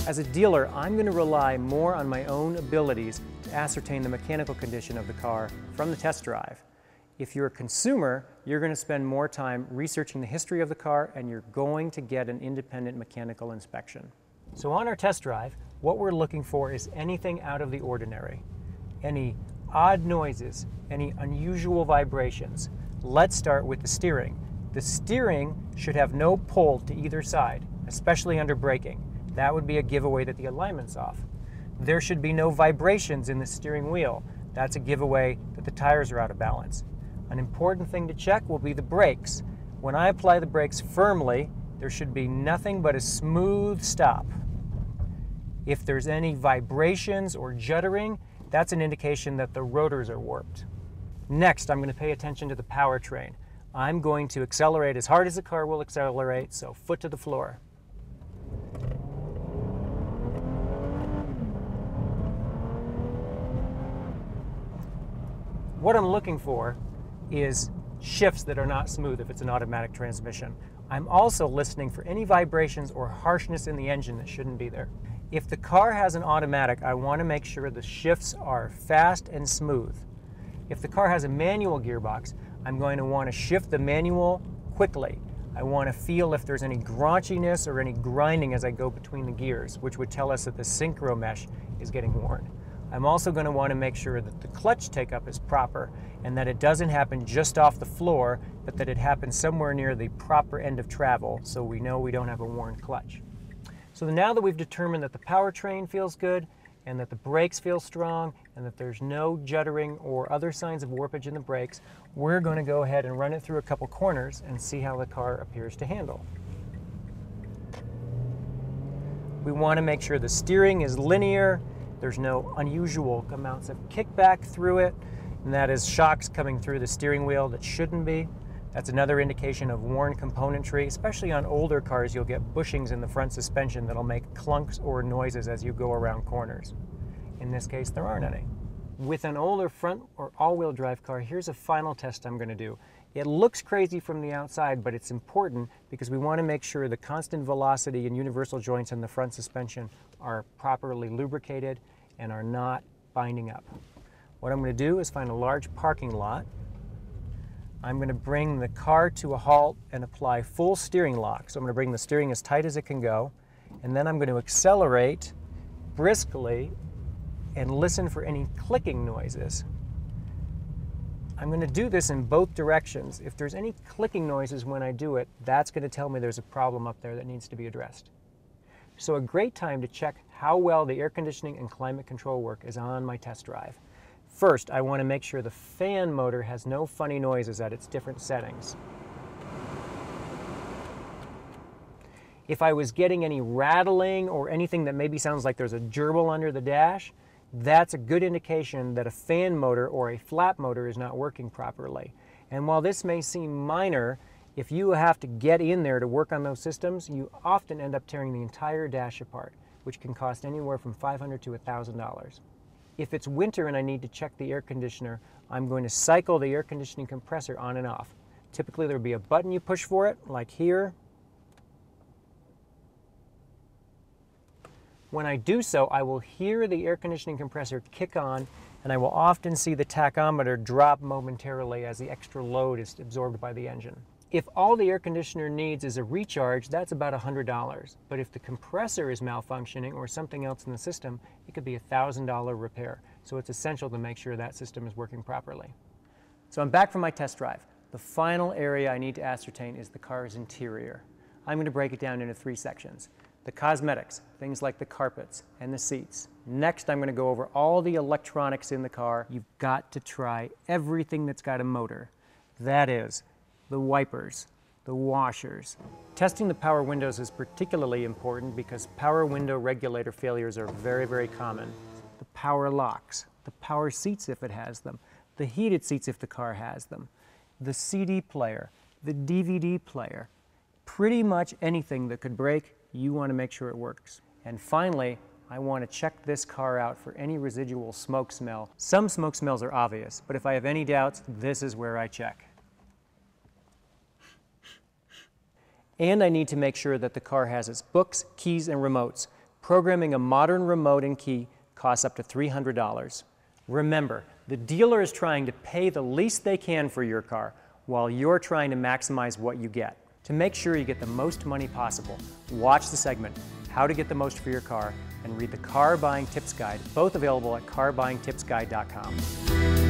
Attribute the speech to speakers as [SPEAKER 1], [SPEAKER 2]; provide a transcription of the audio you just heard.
[SPEAKER 1] As a dealer, I'm going to rely more on my own abilities to ascertain the mechanical condition of the car from the test drive. If you're a consumer, you're going to spend more time researching the history of the car, and you're going to get an independent mechanical inspection. So on our test drive, what we're looking for is anything out of the ordinary. Any odd noises, any unusual vibrations. Let's start with the steering. The steering should have no pull to either side, especially under braking. That would be a giveaway that the alignment's off. There should be no vibrations in the steering wheel. That's a giveaway that the tires are out of balance. An important thing to check will be the brakes. When I apply the brakes firmly, there should be nothing but a smooth stop. If there's any vibrations or juddering, that's an indication that the rotors are warped. Next, I'm going to pay attention to the powertrain. I'm going to accelerate as hard as the car will accelerate, so foot to the floor. What I'm looking for is shifts that are not smooth if it's an automatic transmission. I'm also listening for any vibrations or harshness in the engine that shouldn't be there. If the car has an automatic, I want to make sure the shifts are fast and smooth. If the car has a manual gearbox, I'm going to want to shift the manual quickly. I want to feel if there's any graunchiness or any grinding as I go between the gears, which would tell us that the synchro mesh is getting worn. I'm also going to want to make sure that the clutch take-up is proper and that it doesn't happen just off the floor, but that it happens somewhere near the proper end of travel so we know we don't have a worn clutch. So now that we've determined that the powertrain feels good and that the brakes feel strong and that there's no juddering or other signs of warpage in the brakes, we're going to go ahead and run it through a couple corners and see how the car appears to handle. We want to make sure the steering is linear. There's no unusual amounts of kickback through it, and that is shocks coming through the steering wheel that shouldn't be. That's another indication of worn componentry. Especially on older cars, you'll get bushings in the front suspension that'll make clunks or noises as you go around corners. In this case, there aren't any. With an older front or all-wheel drive car, here's a final test I'm going to do. It looks crazy from the outside, but it's important because we want to make sure the constant velocity and universal joints in the front suspension are properly lubricated and are not binding up. What I'm going to do is find a large parking lot. I'm going to bring the car to a halt and apply full steering lock. So I'm going to bring the steering as tight as it can go, and then I'm going to accelerate briskly and listen for any clicking noises. I'm going to do this in both directions. If there's any clicking noises when I do it, that's going to tell me there's a problem up there that needs to be addressed. So a great time to check how well the air conditioning and climate control work is on my test drive. First, I want to make sure the fan motor has no funny noises at its different settings. If I was getting any rattling or anything that maybe sounds like there's a gerbil under the dash, that's a good indication that a fan motor or a flap motor is not working properly. And while this may seem minor, if you have to get in there to work on those systems, you often end up tearing the entire dash apart, which can cost anywhere from $500 to $1,000. If it's winter and I need to check the air conditioner, I'm going to cycle the air conditioning compressor on and off. Typically there'll be a button you push for it, like here. When I do so, I will hear the air conditioning compressor kick on, and I will often see the tachometer drop momentarily as the extra load is absorbed by the engine. If all the air conditioner needs is a recharge, that's about $100. But if the compressor is malfunctioning or something else in the system, it could be a $1,000 repair. So it's essential to make sure that system is working properly. So I'm back from my test drive. The final area I need to ascertain is the car's interior. I'm going to break it down into 3 sections. The cosmetics, things like the carpets and the seats. Next, I'm going to go over all the electronics in the car. You've got to try everything that's got a motor. That is, the wipers, the washers. Testing the power windows is particularly important because power window regulator failures are very, very common. The power locks, the power seats if it has them, the heated seats if the car has them, the CD player, the DVD player. Pretty much anything that could break, you want to make sure it works. And finally, I want to check this car out for any residual smoke smell. Some smoke smells are obvious, but if I have any doubts, this is where I check. And I need to make sure that the car has its books, keys, and remotes. Programming a modern remote and key costs up to $300. Remember, the dealer is trying to pay the least they can for your car while you're trying to maximize what you get. To make sure you get the most money possible, watch the segment, How to Get the Most for Your Car, and read the Car Buying Tips Guide, both available at carbuyingtipsguide.com.